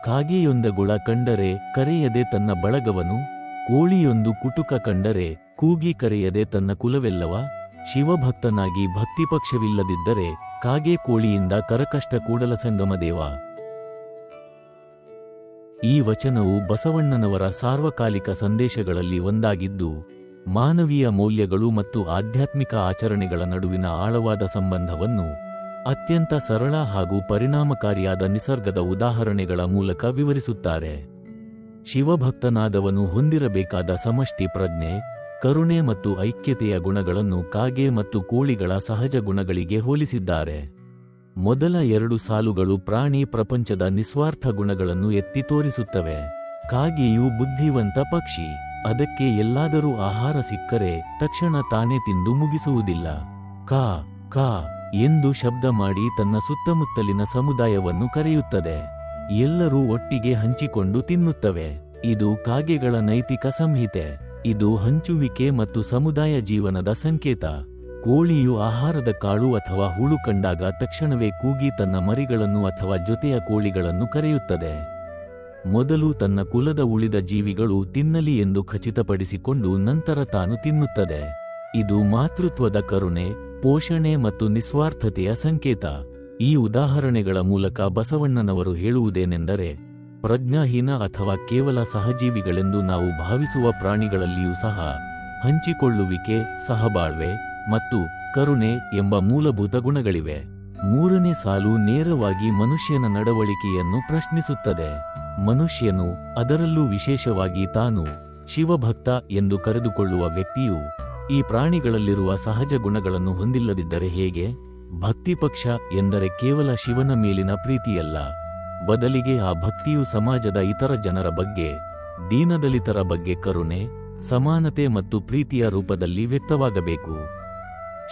ಕಾಗೆಯೊಂದಗುಳ ಕಂಡರೆ ಕರೆಯದೆ ತನ್ನ ಬಳಗವನು, ಕೋಳಿಯೊಂದು ಕುಟುಕ ಕಂಡರೆ ಕೂಗಿ ಕರೆಯದೆ ತನ್ನ ಕುಲವೆಲ್ಲವ. ಶಿವಭಕ್ತನಾಗಿ ಭಕ್ತಿಪಕ್ಷವಿಲ್ಲದಿದ್ದರೆ ಕಾಗೆ ಕೋಳಿಯಿಂದ ಕರಕಷ್ಟ ಕೂಡಲಸಂಗಮದೇವ. ಈ ವಚನವು ಬಸವಣ್ಣನವರ ಸಾರ್ವಕಾಲಿಕ ಸಂದೇಶಗಳಲ್ಲಿ ಒಂದಾಗಿದ್ದು, ಮಾನವೀಯ ಮೌಲ್ಯಗಳು ಮತ್ತು ಆಧ್ಯಾತ್ಮಿಕ ಆಚರಣೆಗಳ ನಡುವಿನ ಆಳವಾದ ಸಂಬಂಧವನ್ನು ಅತ್ಯಂತ ಸರಳ ಹಾಗೂ ಪರಿಣಾಮಕಾರಿಯಾದ ನಿಸರ್ಗದ ಉದಾಹರಣೆಗಳ ಮೂಲಕ ವಿವರಿಸುತ್ತಾರೆ. ಶಿವಭಕ್ತನಾದವನು ಹೊಂದಿರಬೇಕಾದ ಸಮಷ್ಟಿ ಪ್ರಜ್ಞೆ, ಕರುಣೆ ಮತ್ತು ಐಕ್ಯತೆಯ ಗುಣಗಳನ್ನು ಕಾಗೆ ಮತ್ತು ಕೋಳಿಗಳ ಸಹಜ ಗುಣಗಳಿಗೆ ಹೋಲಿಸಿದ್ದಾರೆ. ಮೊದಲ 2 ಸಾಲುಗಳು ಪ್ರಾಣಿ ಪ್ರಪಂಚದ ನಿಸ್ವಾರ್ಥ ಗುಣಗಳನ್ನು ಎತ್ತಿ ತೋರಿಸುತ್ತವೆ. ಕಾಗೆಯು ಬುದ್ಧಿವಂತ ಪಕ್ಷಿ. ಅದಕ್ಕೆ ಎಲ್ಲಾದರೂ ಆಹಾರ ಸಿಕ್ಕರೆ ತಕ್ಷಣ ತಾನೇ ತಿಂದು ಮುಗಿಸುವುದಿಲ್ಲ. ಕಾ ಕಾ ಎಂದು ಶಬ್ದ ಮಾಡಿ ತನ್ನ ಸುತ್ತಮುತ್ತಲಿನ ಸಮುದಾಯವನ್ನು ಕರೆಯುತ್ತದೆ. ಎಲ್ಲರೂ ಒಟ್ಟಿಗೆ ಹಂಚಿಕೊಂಡು ತಿನ್ನುತ್ತವೆ. ಇದು ಕಾಗೆಗಳ ನೈತಿಕ ಸಂಹಿತೆ. ಇದು ಹಂಚುವಿಕೆ ಮತ್ತು ಸಮುದಾಯ ಜೀವನದ ಸಂಕೇತ. ಕೋಳಿಯು ಆಹಾರದ ಕಾಳು ಅಥವಾ ಹುಳು ಕಂಡಾಗ ತಕ್ಷಣವೇ ಕೂಗಿ ತನ್ನ ಮರಿಗಳನ್ನು ಅಥವಾ ಜೊತೆಯ ಕೋಳಿಗಳನ್ನು ಕರೆಯುತ್ತದೆ. ಮೊದಲು ತನ್ನ ಕುಲದ ಉಳಿದ ಜೀವಿಗಳು ತಿನ್ನಲಿ ಎಂದು ಖಚಿತಪಡಿಸಿಕೊಂಡು ನಂತರ ತಾನು ತಿನ್ನುತ್ತದೆ. ಇದು ಮಾತೃತ್ವದ ಕರುಣೆ, ಪೋಷಣೆ ಮತ್ತು ನಿಸ್ವಾರ್ಥತೆಯ ಸಂಕೇತ. ಈ ಉದಾಹರಣೆಗಳ ಮೂಲಕ ಬಸವಣ್ಣನವರು ಹೇಳುವುದೇನೆಂದರೆ, ಪ್ರಜ್ಞಾಹೀನ ಅಥವಾ ಕೇವಲ ಸಹಜೀವಿಗಳೆಂದು ನಾವು ಭಾವಿಸುವ ಪ್ರಾಣಿಗಳಲ್ಲಿಯೂ ಸಹ ಹಂಚಿಕೊಳ್ಳುವಿಕೆ, ಸಹಬಾಳ್ವೆ ಮತ್ತು ಕರುಣೆ ಎಂಬ ಮೂಲಭೂತ ಗುಣಗಳಿವೆ. 3ನೇ ಸಾಲು ನೇರವಾಗಿ ಮನುಷ್ಯನ ನಡವಳಿಕೆಯನ್ನು ಪ್ರಶ್ನಿಸುತ್ತದೆ. ಮನುಷ್ಯನು, ಅದರಲ್ಲೂ ವಿಶೇಷವಾಗಿ ತಾನು ಶಿವಭಕ್ತ ಎಂದು ಕರೆದುಕೊಳ್ಳುವ ವ್ಯಕ್ತಿಯು ಈ ಪ್ರಾಣಿಗಳಲ್ಲಿರುವ ಸಹಜ ಗುಣಗಳನ್ನು ಹೊಂದಿಲ್ಲದಿದ್ದರೆ ಹೇಗೆ? ಭಕ್ತಿಪಕ್ಷ ಎಂದರೆ ಕೇವಲ ಶಿವನ ಮೇಲಿನ ಪ್ರೀತಿಯಲ್ಲ, ಬದಲಿಗೆ ಆ ಭಕ್ತಿಯು ಸಮಾಜದ ಇತರ ಜನರ ಬಗ್ಗೆ, ದೀನದಲಿತರ ಬಗ್ಗೆ ಕರುಣೆ, ಸಮಾನತೆ ಮತ್ತು ಪ್ರೀತಿಯ ರೂಪದಲ್ಲಿ ವ್ಯಕ್ತವಾಗಬೇಕು.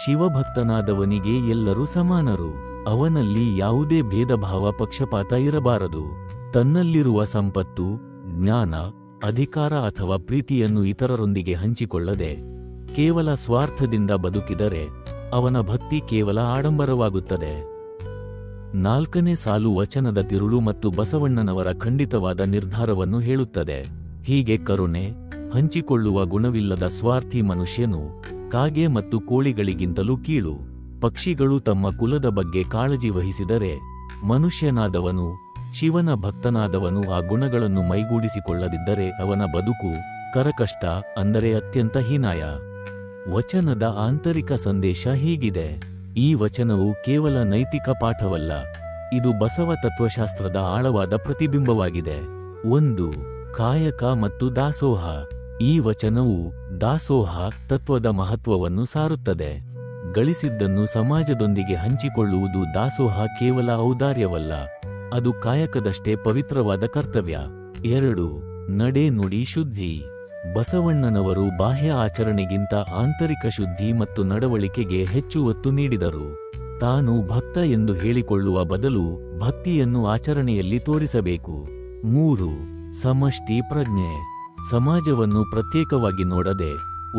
ಶಿವಭಕ್ತನಾದವನಿಗೆ ಎಲ್ಲರೂ ಸಮಾನರು. ಅವನಲ್ಲಿ ಯಾವುದೇ ಭೇದಭಾವ, ಪಕ್ಷಪಾತ ಇರಬಾರದು. ತನ್ನಲ್ಲಿರುವ ಸಂಪತ್ತು, ಜ್ಞಾನ, ಅಧಿಕಾರ ಅಥವಾ ಪ್ರೀತಿಯನ್ನು ಇತರರೊಂದಿಗೆ ಹಂಚಿಕೊಳ್ಳದೆ ಕೇವಲ ಸ್ವಾರ್ಥದಿಂದ ಬದುಕಿದರೆ ಅವನ ಭಕ್ತಿ ಕೇವಲ ಆಡಂಬರವಾಗುತ್ತದೆ. 4ನೇ ಸಾಲು ವಚನದ ತಿರುಳು ಮತ್ತು ಬಸವಣ್ಣನವರ ಖಂಡಿತವಾದ ನಿರ್ಧಾರವನ್ನು ಹೇಳುತ್ತದೆ. ಹೀಗೆ ಕರುಣೆ, ಹಂಚಿಕೊಳ್ಳುವ ಗುಣವಿಲ್ಲದ ಸ್ವಾರ್ಥಿ ಮನುಷ್ಯನು ಕಾಗೆ ಮತ್ತು ಕೋಳಿಗಳಿಗಿಂತಲೂ ಕೀಳು. ಪಕ್ಷಿಗಳು ತಮ್ಮ ಕುಲದ ಬಗ್ಗೆ ಕಾಳಜಿ ವಹಿಸಿದರೆ, ಮನುಷ್ಯನಾದವನು, ಶಿವನ ಭಕ್ತನಾದವನು ಆ ಗುಣಗಳನ್ನು ಮೈಗೂಡಿಸಿಕೊಳ್ಳದಿದ್ದರೆ ಅವನ ಬದುಕು ಕರಕಷ್ಟ, ಅಂದರೆ ಅತ್ಯಂತ ಹೀನಾಯ. ವಚನದ ಆಂತರಿಕ ಸಂದೇಶ ಹೀಗಿದೆ. ಈ ವಚನವು ಕೇವಲ ನೈತಿಕ ಪಾಠವಲ್ಲ, ಇದು ಬಸವ ತತ್ವಶಾಸ್ತ್ರದ ಆಳವಾದ ಪ್ರತಿಬಿಂಬವಾಗಿದೆ. 1. ಕಾಯಕ ಮತ್ತು ದಾಸೋಹ. ಈ ವಚನವು ದಾಸೋಹ ತತ್ವದ ಮಹತ್ವವನ್ನು ಸಾರುತ್ತದೆ. ಗಳಿಸಿದ್ದನ್ನು ಸಮಾಜದೊಂದಿಗೆ ಹಂಚಿಕೊಳ್ಳುವುದು ದಾಸೋಹ ಕೇವಲ ಔದಾರ್ಯವಲ್ಲ, ಅದು ಕಾಯಕದಷ್ಟೇ ಪವಿತ್ರವಾದ ಕರ್ತವ್ಯ. 2. ನಡೆ ನುಡಿ ಶುದ್ಧಿ. ಬಸವಣ್ಣನವರು ಬಾಹ್ಯ ಆಚರಣೆಗಿಂತ ಆಂತರಿಕ ಶುದ್ಧಿ ಮತ್ತು ನಡವಳಿಕೆಗೆ ಹೆಚ್ಚು ಒತ್ತು ನೀಡಿದರು. ತಾನು ಭಕ್ತ ಎಂದು ಹೇಳಿಕೊಳ್ಳುವ ಬದಲು ಭಕ್ತಿಯನ್ನು ಆಚರಣೆಯಲ್ಲಿ ತೋರಿಸಬೇಕು. 3. ಸಮಷ್ಟಿ ಪ್ರಜ್ಞೆ. ಸಮಾಜವನ್ನು ಪ್ರತ್ಯೇಕವಾಗಿ ನೋಡದೆ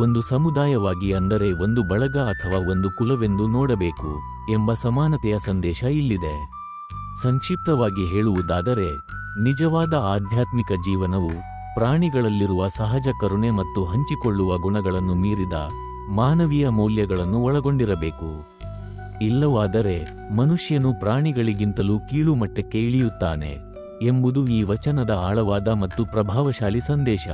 ಒಂದು ಸಮುದಾಯವಾಗಿ, ಅಂದರೆ ಒಂದು ಬಳಗ ಅಥವಾ ಒಂದು ಕುಲವೆಂದು ನೋಡಬೇಕು ಎಂಬ ಸಮಾನತೆಯ ಸಂದೇಶ ಇಲ್ಲಿದೆ. ಸಂಕ್ಷಿಪ್ತವಾಗಿ ಹೇಳುವುದಾದರೆ, ನಿಜವಾದ ಆಧ್ಯಾತ್ಮಿಕ ಜೀವನವು ಪ್ರಾಣಿಗಳಲ್ಲಿರುವ ಸಹಜ ಕರುಣೆ ಮತ್ತು ಹಂಚಿಕೊಳ್ಳುವ ಗುಣಗಳನ್ನು ಮೀರಿದ ಮಾನವೀಯ ಮೌಲ್ಯಗಳನ್ನು ಒಳಗೊಂಡಿರಬೇಕು. ಇಲ್ಲವಾದರೆ ಮನುಷ್ಯನು ಪ್ರಾಣಿಗಳಿಗಿಂತಲೂ ಕೀಳು ಮಟ್ಟಕ್ಕೆ ಇಳಿಯುತ್ತಾನೆ ಎಂಬುದು ಈ ವಚನದ ಆಳವಾದ ಮತ್ತು ಪ್ರಭಾವಶಾಲಿ ಸಂದೇಶ.